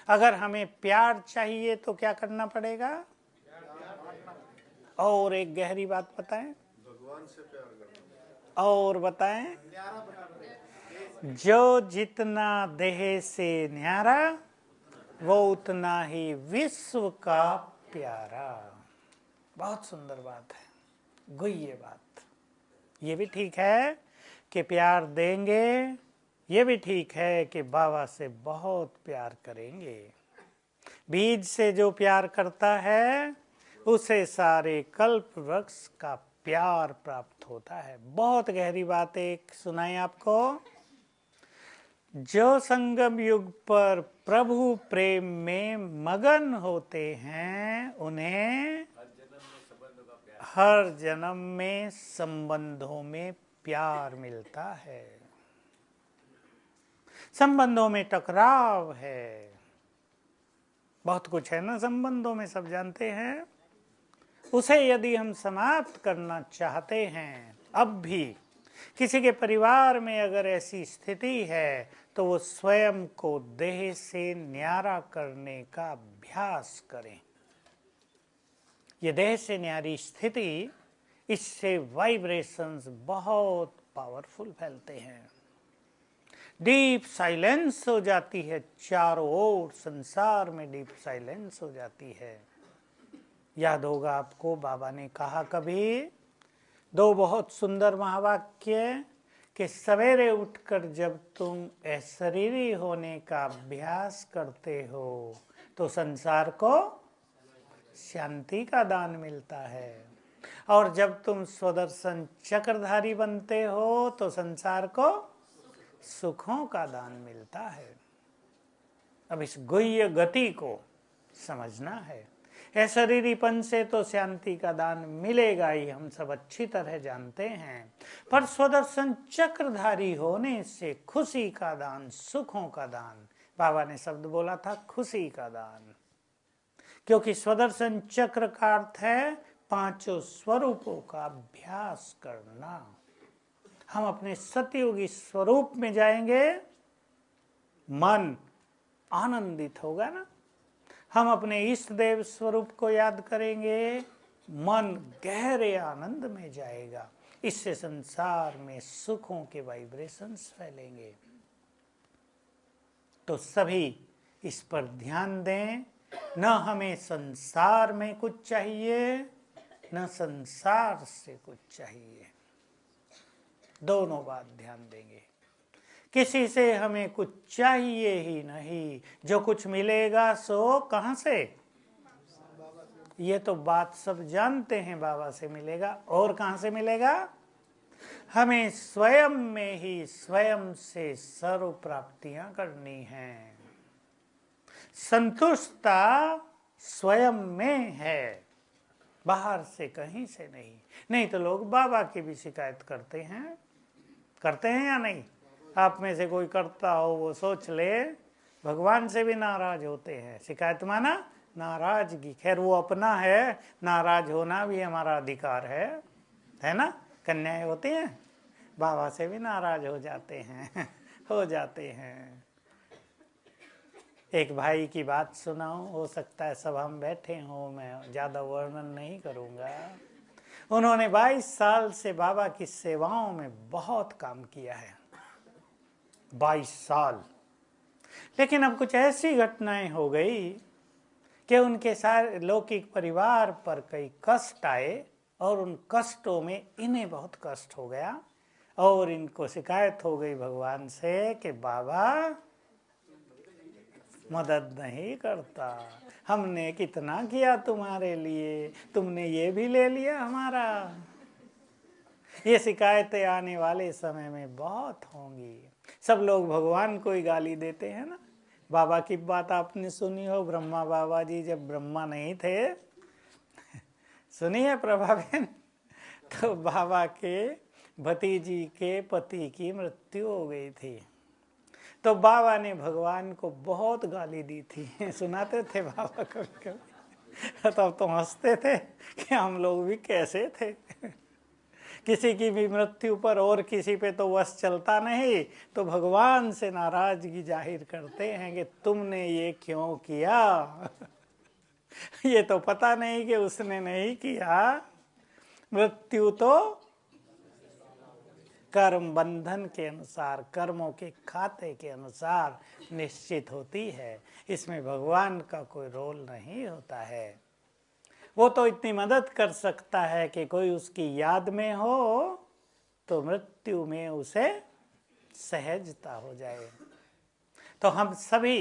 अगर हमें प्यार चाहिए तो क्या करना पड़ेगा? और एक गहरी बात बताएं, भगवान से प्यार करना। और बताएं, जो जितना देह से न्यारा वो उतना ही विश्व का प्यारा। बहुत सुंदर बात है, गुह्य बात। ये भी ठीक है कि प्यार देंगे, ये भी ठीक है कि बाबा से बहुत प्यार करेंगे। बीज से जो प्यार करता है उसे सारे कल्प वृक्ष का प्यार प्राप्त होता है। बहुत गहरी बात एक सुनाई आपको। जो संगम युग पर प्रभु प्रेम में मगन होते हैं उन्हें हर जन्म में संबंधों में प्यार मिलता है। संबंधों में टकराव है, बहुत कुछ है ना संबंधों में, सब जानते हैं। उसे यदि हम समाप्त करना चाहते हैं, अब भी किसी के परिवार में अगर ऐसी स्थिति है तो वो स्वयं को देह से न्यारा करने का अभ्यास करें। ये देह से न्यारी स्थिति, इससे वाइब्रेशंस बहुत पावरफुल फैलते हैं। डीप साइलेंस हो जाती है चारों ओर, संसार में डीप साइलेंस हो जाती है। याद होगा आपको, बाबा ने कहा कभी दो बहुत सुंदर महावाक्य कि सवेरे उठकर जब तुम अशरीरी होने का अभ्यास करते हो तो संसार को शांति का दान मिलता है, और जब तुम स्वदर्शन चक्रधारी बनते हो तो संसार को सुखों का दान मिलता है। अब इस गुह्य गति को समझना है। अशरीरीपन से तो शांति का दान मिलेगा ही, हम सब अच्छी तरह जानते हैं, पर स्वदर्शन चक्रधारी होने से खुशी का दान, सुखों का दान, बाबा ने शब्द बोला था खुशी का दान, क्योंकि स्वदर्शन चक्र का अर्थ है पांचों स्वरूपों का अभ्यास करना। हम अपने सतयुगी स्वरूप में जाएंगे, मन आनंदित होगा ना। हम अपने इष्ट देव स्वरूप को याद करेंगे, मन गहरे आनंद में जाएगा। इससे संसार में सुखों के वाइब्रेशंस फैलेंगे। तो सभी इस पर ध्यान दें। न हमें संसार में कुछ चाहिए, न संसार से कुछ चाहिए, दोनों बात ध्यान देंगे। किसी से हमें कुछ चाहिए ही नहीं, जो कुछ मिलेगा सो कहां से? ये तो बात सब जानते हैं, बाबा से मिलेगा। और कहां से मिलेगा? हमें स्वयं में ही स्वयं से सर्व प्राप्तियां करनी हैं। संतुष्टता स्वयं में है, बाहर से कहीं से नहीं। नहीं तो लोग बाबा की भी शिकायत करते हैं या नहीं? आप में से कोई करता हो वो सोच ले, भगवान से भी नाराज होते हैं। शिकायत माना नाराजगी। खैर वो अपना है, नाराज होना भी हमारा अधिकार है ना? कन्याएं होती हैं, बाबा से भी नाराज हो जाते हैं हो जाते हैं। एक भाई की बात सुनाऊं, हो सकता है सब हम बैठे हों, मैं ज़्यादा वर्णन नहीं करूँगा। उन्होंने 22 साल से बाबा की सेवाओं में बहुत काम किया है, 22 साल। लेकिन अब कुछ ऐसी घटनाएं हो गई कि उनके सारे लौकिक परिवार पर कई कष्ट आए, और उन कष्टों में इन्हें बहुत कष्ट हो गया, और इनको शिकायत हो गई भगवान से कि बाबा मदद नहीं करता, हमने कितना किया तुम्हारे लिए, तुमने ये भी ले लिया हमारा। ये शिकायतें आने वाले समय में बहुत होंगी। सब लोग भगवान को ही गाली देते हैं ना। बाबा की बात आपने सुनी हो, ब्रह्मा बाबा जी जब ब्रह्मा नहीं थे सुनी है प्रभा बहन? तो बाबा के भतीजी के पति की मृत्यु हो गई थी, तो बाबा ने भगवान को बहुत गाली दी थी सुनाते थे बाबा कभी कभी। तब तो हंसते थे कि हम लोग भी कैसे थे किसी की भी मृत्यु पर और किसी पे तो वश चलता नहीं, तो भगवान से नाराजगी जाहिर करते हैं कि तुमने ये क्यों किया। ये तो पता नहीं कि उसने नहीं किया। मृत्यु तो कर्म बंधन के अनुसार, कर्मों के खाते के अनुसार निश्चित होती है। इसमें भगवान का कोई रोल नहीं होता है। वो तो इतनी मदद कर सकता है कि कोई उसकी याद में हो तो मृत्यु में उसे सहजता हो जाए। तो हम सभी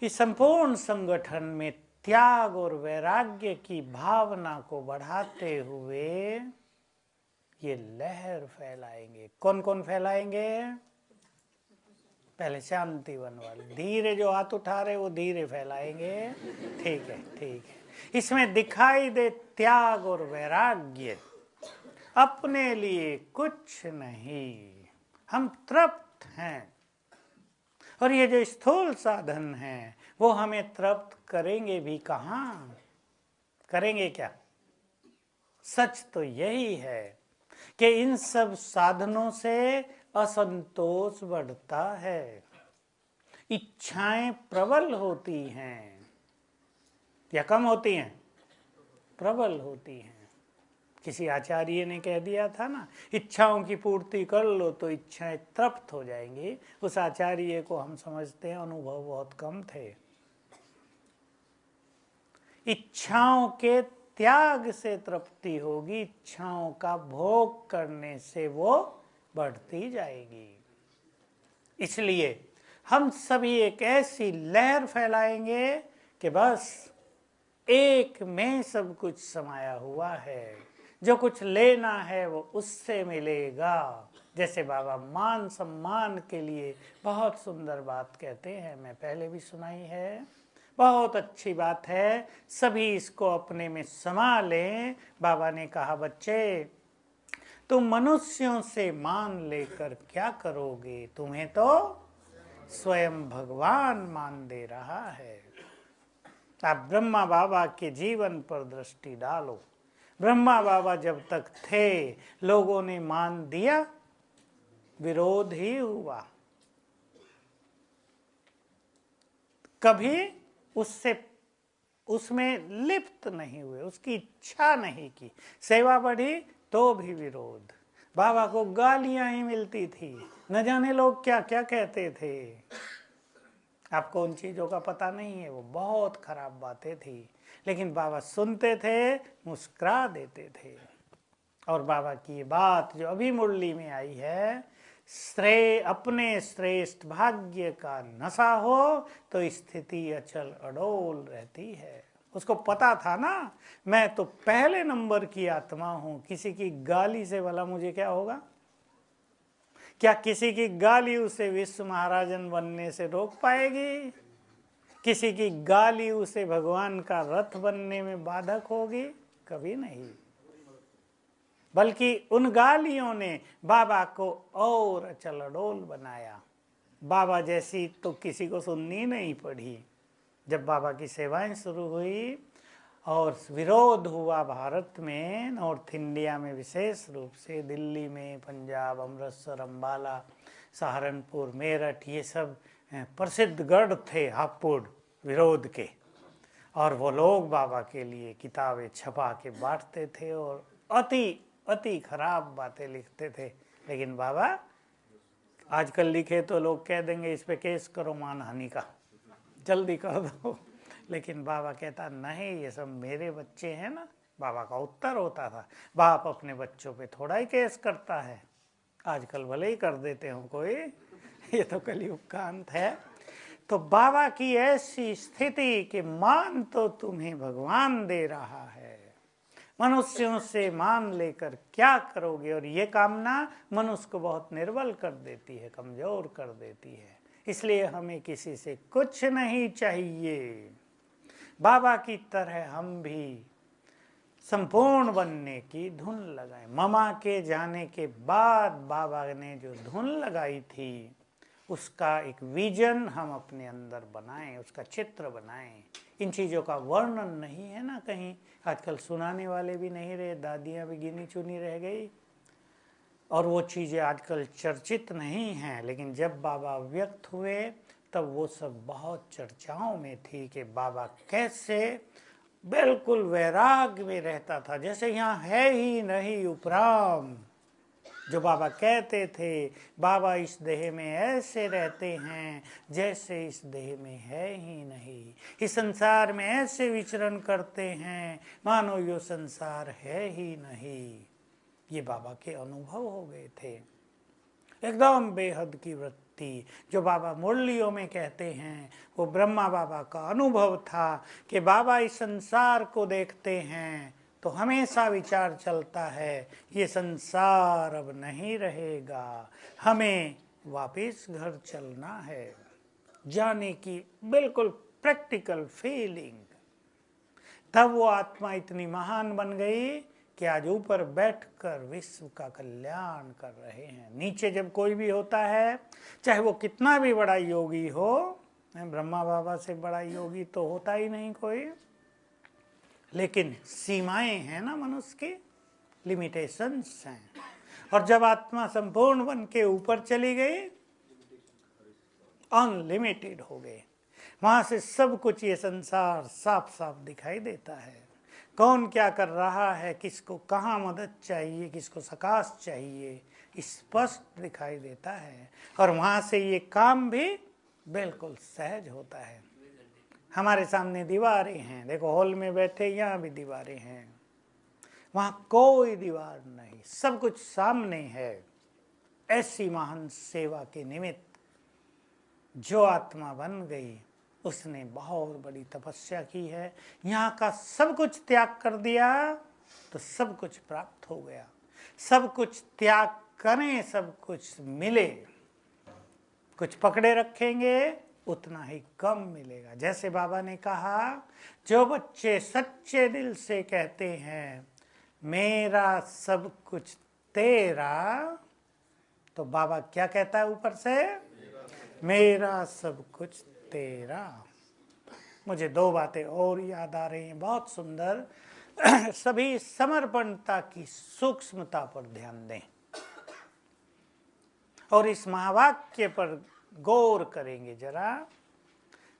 इस संपूर्ण संगठन में त्याग और वैराग्य की भावना को बढ़ाते हुए ये लहर फैलाएंगे। कौन कौन फैलाएंगे? पहले शांतिवन वाले धीरे, जो हाथ उठा रहे वो धीरे फैलाएंगे। ठीक है, ठीक है। इसमें दिखाई दे त्याग और वैराग्य। अपने लिए कुछ नहीं, हम तृप्त हैं। और ये जो स्थूल साधन हैं वो हमें तृप्त करेंगे भी कहाँ? करेंगे क्या? सच तो यही है कि इन सब साधनों से असंतोष बढ़ता है, इच्छाएं प्रबल होती हैं या कम होती हैं? प्रबल होती हैं। किसी आचार्य ने कह दिया था ना, इच्छाओं की पूर्ति कर लो तो इच्छाएं तृप्त हो जाएंगी। उस आचार्य को हम समझते हैं अनुभव बहुत कम थे। इच्छाओं के त्याग से तृप्ति होगी, इच्छाओं का भोग करने से वो बढ़ती जाएगी। इसलिए हम सभी एक ऐसी लहर फैलाएंगे कि बस एक में सब कुछ समाया हुआ है, जो कुछ लेना है वो उससे मिलेगा। जैसे बाबा मान सम्मान के लिए बहुत सुंदर बात कहते हैं, मैं पहले भी सुनाई है, बहुत अच्छी बात है, सभी इसको अपने में समा लें। बाबा ने कहा, बच्चे तुम मनुष्यों से मान लेकर क्या करोगे? तुम्हें तो स्वयं भगवान मान दे रहा है। आप ब्रह्मा बाबा के जीवन पर दृष्टि डालो। ब्रह्मा बाबा जब तक थे लोगों ने मान दिया, विरोध ही हुआ, कभी उसमें लिप्त नहीं हुए, उसकी इच्छा नहीं की। सेवा बढ़ी तो भी विरोध। बाबा को गालियां ही मिलती थी, न जाने लोग क्या क्या कहते थे। आपको उन चीज़ों का पता नहीं है, वो बहुत खराब बातें थी, लेकिन बाबा सुनते थे, मुस्कुरा देते थे। और बाबा की बात जो अभी मुरली में आई है, अपने श्रेष्ठ भाग्य का नशा हो तो स्थिति अचल अडोल रहती है। उसको पता था ना, मैं तो पहले नंबर की आत्मा हूं, किसी की गाली से भला मुझे क्या होगा? क्या किसी की गाली उसे विश्व महाराजन बनने से रोक पाएगी? किसी की गाली उसे भगवान का रथ बनने में बाधक होगी? कभी नहीं। बल्कि उन गालियों ने बाबा को और अचल अडोल बनाया। बाबा जैसी तो किसी को सुननी नहीं पड़ी। जब बाबा की सेवाएं शुरू हुई और विरोध हुआ भारत में, नॉर्थ इंडिया में विशेष रूप से, दिल्ली में, पंजाब, अमृतसर, अम्बाला, सहारनपुर, मेरठ, ये सब प्रसिद्ध गढ़ थे हापुड़ विरोध के। और वो लोग बाबा के लिए किताबें छपा के बांटते थे और अति खराब बातें लिखते थे। लेकिन बाबा आजकल लिखे तो लोग कह देंगे इस पे केस करो मानहानि का, जल्दी कर दो। लेकिन बाबा कहता नहीं, ये सब मेरे बच्चे हैं ना। बाबा का उत्तर होता था, बाप अपने बच्चों पे थोड़ा ही केस करता है, आजकल भले ही कर देते हो कोई, ये तो कलयुग का अंत है। तो बाबा की ऐसी स्थिति कि मान तो तुम्हें भगवान दे रहा है, मनुष्यों से मान लेकर क्या करोगे? और ये कामना मनुष्य को बहुत निर्बल कर देती है, कमजोर कर देती है। इसलिए हमें किसी से कुछ नहीं चाहिए। बाबा की तरह हम भी संपूर्ण बनने की धुन लगाएं। ममा के जाने के बाद बाबा ने जो धुन लगाई थी उसका एक विजन हम अपने अंदर बनाएं, उसका चित्र बनाएं। इन चीज़ों का वर्णन नहीं है ना कहीं, आजकल सुनाने वाले भी नहीं रहे, दादियाँ भी गिनी चुनी रह गई और वो चीज़ें आजकल चर्चित नहीं हैं। लेकिन जब बाबा व्यक्त हुए तब वो सब बहुत चर्चाओं में थी कि बाबा कैसे बिल्कुल वैराग्य में रहता था, जैसे यहाँ है ही नहीं उपराम। जो बाबा कहते थे, बाबा इस देह में ऐसे रहते हैं जैसे इस देह में है ही नहीं, इस संसार में ऐसे विचरण करते हैं मानो यो संसार है ही नहीं। ये बाबा के अनुभव हो गए थे, एकदम बेहद की वृत्ति। जो बाबा मुरलियों में कहते हैं वो ब्रह्मा बाबा का अनुभव था कि बाबा इस संसार को देखते हैं तो हमेशा विचार चलता है ये संसार अब नहीं रहेगा, हमें वापस घर चलना है, जाने की बिल्कुल प्रैक्टिकल फीलिंग। तब वो आत्मा इतनी महान बन गई कि आज ऊपर बैठकर विश्व का कल्याण कर रहे हैं। नीचे जब कोई भी होता है, चाहे वो कितना भी बड़ा योगी हो, ब्रह्मा बाबा से बड़ा योगी तो होता ही नहीं कोई, लेकिन सीमाएं हैं ना मनुष्य की, लिमिटेशंस हैं। और जब आत्मा संपूर्ण बन के ऊपर चली गई, अनलिमिटेड हो गए, वहां से सब कुछ ये संसार साफ साफ दिखाई देता है। कौन क्या कर रहा है, किसको कहाँ मदद चाहिए, किसको सकाश चाहिए, स्पष्ट दिखाई देता है। और वहां से ये काम भी बिल्कुल सहज होता है। हमारे सामने दीवारें हैं, देखो हॉल में बैठे यहाँ भी दीवारें हैं, वहां कोई दीवार नहीं, सब कुछ सामने है। ऐसी महान सेवा के निमित्त जो आत्मा बन गई उसने बहुत बड़ी तपस्या की है, यहाँ का सब कुछ त्याग कर दिया तो सब कुछ प्राप्त हो गया। सब कुछ त्याग करें, सब कुछ मिले, कुछ पकड़े रखेंगे उतना ही कम मिलेगा। जैसे बाबा ने कहा, जो बच्चे सच्चे दिल से कहते हैं मेरा सब कुछ तेरा, तो बाबा क्या कहता है ऊपर से, मेरा सब कुछ तेरा। मुझे दो बातें और याद आ रही हैं बहुत सुंदर। सभी समर्पणता की सूक्ष्मता पर ध्यान दें और इस महावाक्य पर गौर करेंगे जरा।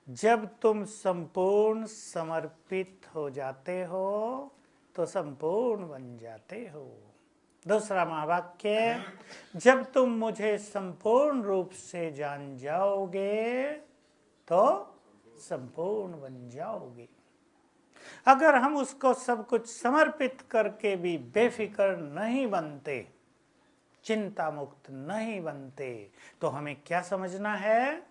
जब तुम संपूर्ण समर्पित हो जाते हो तो संपूर्ण बन जाते हो। दूसरा महावाक्य, जब तुम मुझे संपूर्ण रूप से जान जाओगे तो संपूर्ण बन जाओगे। अगर हम उसको सब कुछ समर्पित करके भी बेफिक्र नहीं बनते, चिंता मुक्त नहीं बनते, तो हमें क्या समझना है,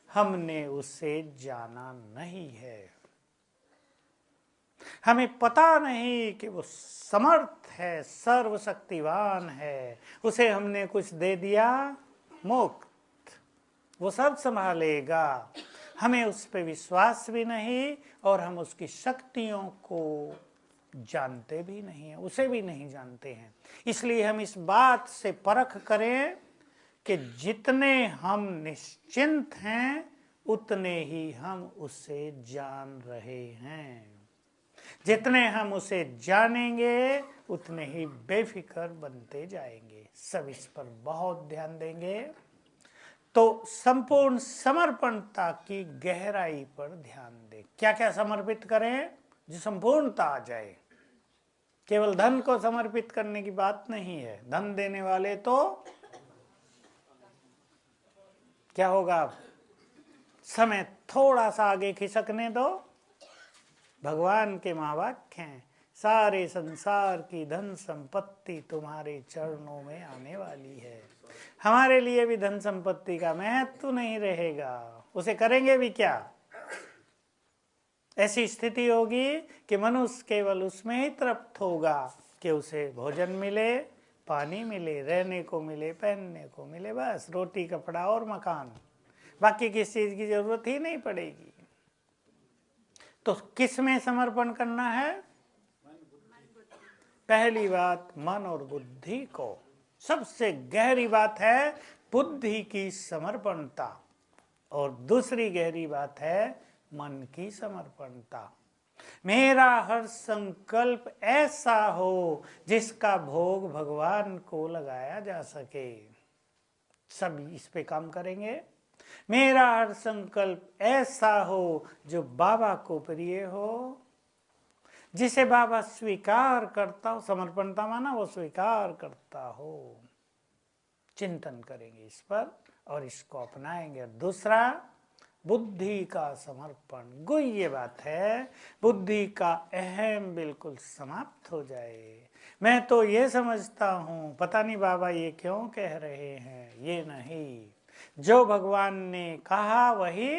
हमने उसे जाना नहीं है। हमें पता नहीं कि वो समर्थ है, सर्वशक्तिवान है, उसे हमने कुछ दे दिया मुक्त, वो सब संभालेगा। हमें उस पर विश्वास भी नहीं और हम उसकी शक्तियों को जानते भी नहीं हैं, उसे भी नहीं जानते हैं। इसलिए हम इस बात से परख करें कि जितने हम निश्चिंत हैं उतने ही हम उसे जान रहे हैं। जितने हम उसे जानेंगे उतने ही बेफिक्र बनते जाएंगे। सब इस पर बहुत ध्यान देंगे तो संपूर्ण समर्पणता की गहराई पर ध्यान दें। क्या क्या समर्पित करें जो संपूर्णता आ जाए। केवल धन को समर्पित करने की बात नहीं है। धन देने वाले तो क्या होगा, समय थोड़ा सा आगे खिसकने दो। भगवान के महावाक्य हैं, सारे संसार की धन संपत्ति तुम्हारे चरणों में आने वाली है। हमारे लिए भी धन संपत्ति का महत्व नहीं रहेगा, उसे करेंगे भी क्या। ऐसी स्थिति होगी कि मनुष्य केवल उसमें ही तृप्त होगा कि उसे भोजन मिले, पानी मिले, रहने को मिले, पहनने को मिले, बस रोटी कपड़ा और मकान, बाकी किसी चीज की जरूरत ही नहीं पड़ेगी। तो किस में समर्पण करना है? पहली बात मन और बुद्धि को। सबसे गहरी बात है बुद्धि की समर्पणता, और दूसरी गहरी बात है मन की समर्पणता। मेरा हर संकल्प ऐसा हो जिसका भोग भगवान को लगाया जा सके। सब इस पे काम करेंगे। मेरा हर संकल्प ऐसा हो जो बाबा को प्रिय हो, जिसे बाबा स्वीकार करता हो। समर्पणता माना वो स्वीकार करता हो। चिंतन करेंगे इस पर और इसको अपनाएंगे। दूसरा, बुद्धि का समर्पण। गुह्य बात है, बुद्धि का अहम बिल्कुल समाप्त हो जाए। मैं तो ये समझता हूँ, पता नहीं बाबा ये क्यों कह रहे हैं। ये नहीं, जो भगवान ने कहा वही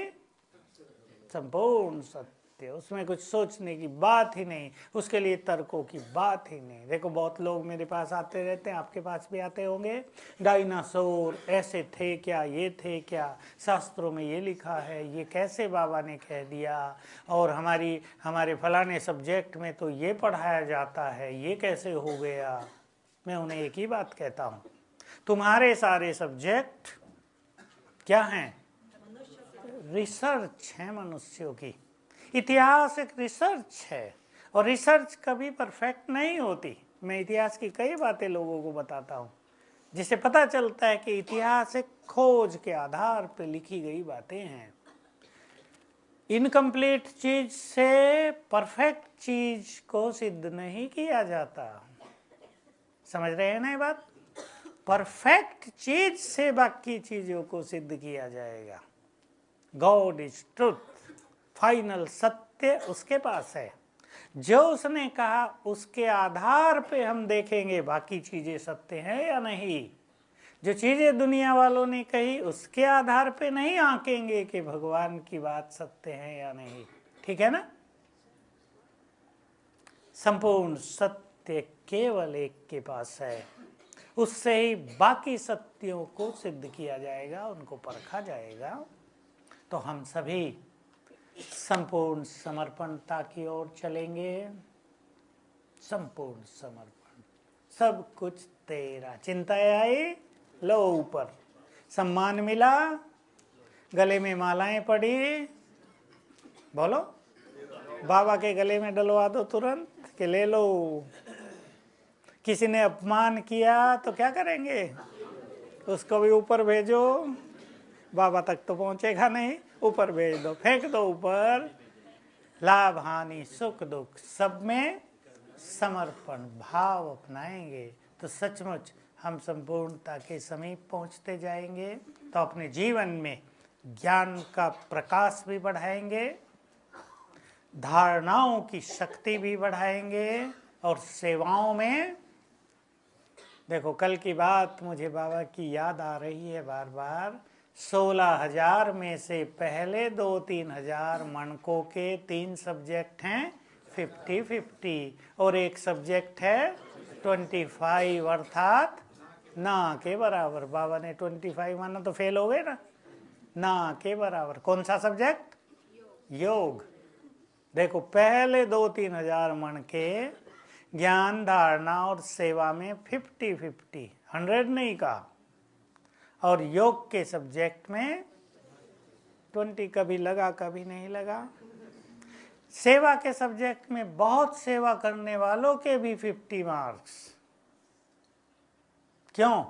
संपूर्ण सत्य, उसमें कुछ सोचने की बात ही नहीं, उसके लिए तर्कों की बात ही नहीं। देखो बहुत लोग मेरे पास आते रहते हैं, आपके पास भी आते होंगे। डायनासोर ऐसे थे क्या, ये थे क्या, शास्त्रों में ये लिखा है, ये कैसे बाबा ने कह दिया, और हमारे फलाने सब्जेक्ट में तो ये पढ़ाया जाता है, ये कैसे हो गया। मैं उन्हें एक ही बात कहता हूँ, तुम्हारे सारे सब्जेक्ट क्या हैं? रिसर्च है मनुष्यों की। इतिहास एक रिसर्च है, और रिसर्च कभी परफेक्ट नहीं होती। मैं इतिहास की कई बातें लोगों को बताता हूँ, जिससे पता चलता है कि इतिहास एक खोज के आधार पर लिखी गई बातें हैं। इनकम्प्लीट चीज से परफेक्ट चीज को सिद्ध नहीं किया जाता। समझ रहे हैं ना ये बात? परफेक्ट चीज से बाकी चीजों को सिद्ध किया जाएगा। गॉड इज ट्रुथ, फाइनल सत्य उसके पास है। जो उसने कहा उसके आधार पे हम देखेंगे बाकी चीजें सत्य हैं या नहीं। जो चीजें दुनिया वालों ने कही उसके आधार पे नहीं आंकेंगे कि भगवान की बात सत्य है या नहीं। ठीक है ना? संपूर्ण सत्य केवल एक के पास है, उससे ही बाकी सत्यों को सिद्ध किया जाएगा, उनको परखा जाएगा। तो हम सभी संपूर्ण समर्पणता की ओर चलेंगे। संपूर्ण समर्पण, सब कुछ तेरा। चिंता आई, लो ऊपर। सम्मान मिला, गले में मालाएं पड़ी, बोलो बाबा के गले में डलवा दो तुरंत कि ले लो। किसी ने अपमान किया तो क्या करेंगे? उसको भी ऊपर भेजो, बाबा तक तो पहुंचेगा नहीं, ऊपर भेज दो, फेंक दो ऊपर। लाभ हानि सुख दुख सब में समर्पण भाव अपनाएंगे तो सचमुच हम संपूर्णता के समीप पहुंचते जाएंगे। तो अपने जीवन में ज्ञान का प्रकाश भी बढ़ाएंगे, धारणाओं की शक्ति भी बढ़ाएंगे, और सेवाओं में, देखो कल की बात मुझे बाबा की याद आ रही है बार बार। 16,000 में से पहले 2-3 हजार मणकों के 3 सब्जेक्ट हैं 50-50, और एक सब्जेक्ट है 25, अर्थात ना के बराबर। बाबा ने 25 माना तो फेल हो गए ना के बराबर। कौन सा सब्जेक्ट? योग। देखो पहले 2-3 हजार मन के ज्ञान धारणा और सेवा में 50-50, 100 नहीं कहा, और योग के सब्जेक्ट में 20 कभी लगा कभी नहीं लगा। सेवा के सब्जेक्ट में बहुत सेवा करने वालों के भी 50 मार्क्स। क्यों?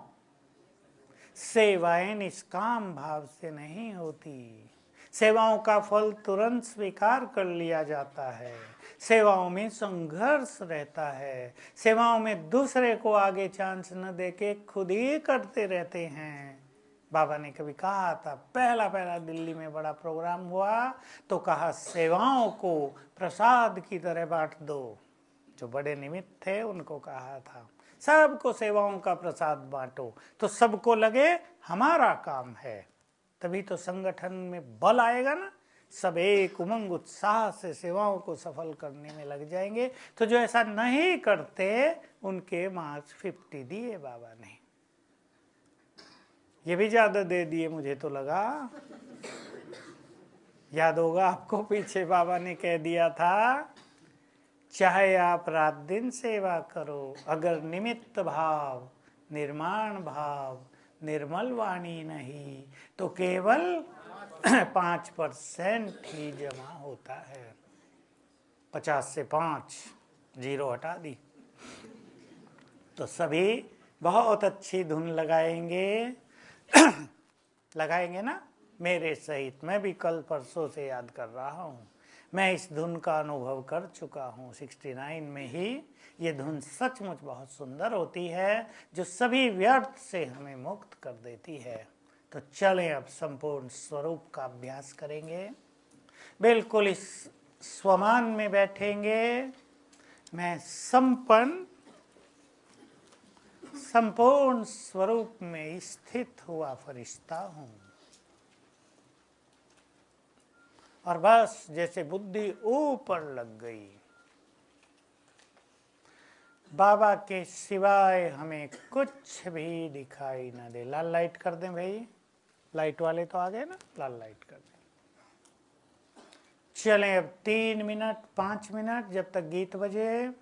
सेवाएं निष्काम भाव से नहीं होती, सेवाओं का फल तुरंत स्वीकार कर लिया जाता है, सेवाओं में संघर्ष रहता है, सेवाओं में दूसरे को आगे चांस न देके खुद ही करते रहते हैं। बाबा ने कभी कहा था, पहला दिल्ली में बड़ा प्रोग्राम हुआ तो कहा सेवाओं को प्रसाद की तरह बांट दो। जो बड़े निमित्त थे उनको कहा था सबको सेवाओं का प्रसाद बांटो, तो सबको लगे हमारा काम है, तभी तो संगठन में बल आएगा ना। सब एक उमंग उत्साह से सेवाओं को सफल करने में लग जाएंगे। तो जो ऐसा नहीं करते उनके मार्क्स 50 दिए बाबा ने। ये भी ज्यादा दे दिए मुझे तो लगा। याद होगा आपको, पीछे बाबा ने कह दिया था, चाहे आप रात दिन सेवा करो, अगर निमित्त भाव, निर्माण भाव, निर्मल वाणी नहीं, तो केवल 5% ही जमा होता है। 50 से 5 जीरो हटा दी। तो सभी बहुत अच्छी धुन लगाएंगे लगाएंगे ना मेरे सहित। मैं भी कल परसों से याद कर रहा हूँ, मैं इस धुन का अनुभव कर चुका हूँ 69 में ही। ये धुन सचमुच बहुत सुंदर होती है, जो सभी व्यर्थ से हमें मुक्त कर देती है। तो चलें अब संपूर्ण स्वरूप का अभ्यास करेंगे। बिल्कुल इस स्वमान में बैठेंगे। मैं संपूर्ण स्वरूप में स्थित हुआ फरिश्ता हूँ, और बस जैसे बुद्धि ऊपर लग गई, बाबा के सिवाय हमें कुछ भी दिखाई न दे। लाल लाइट कर दें भाई, लाइट वाले तो आ गए ना, लाल लाइट कर दें। चलें अब 3 मिनट 5 मिनट जब तक गीत बजे।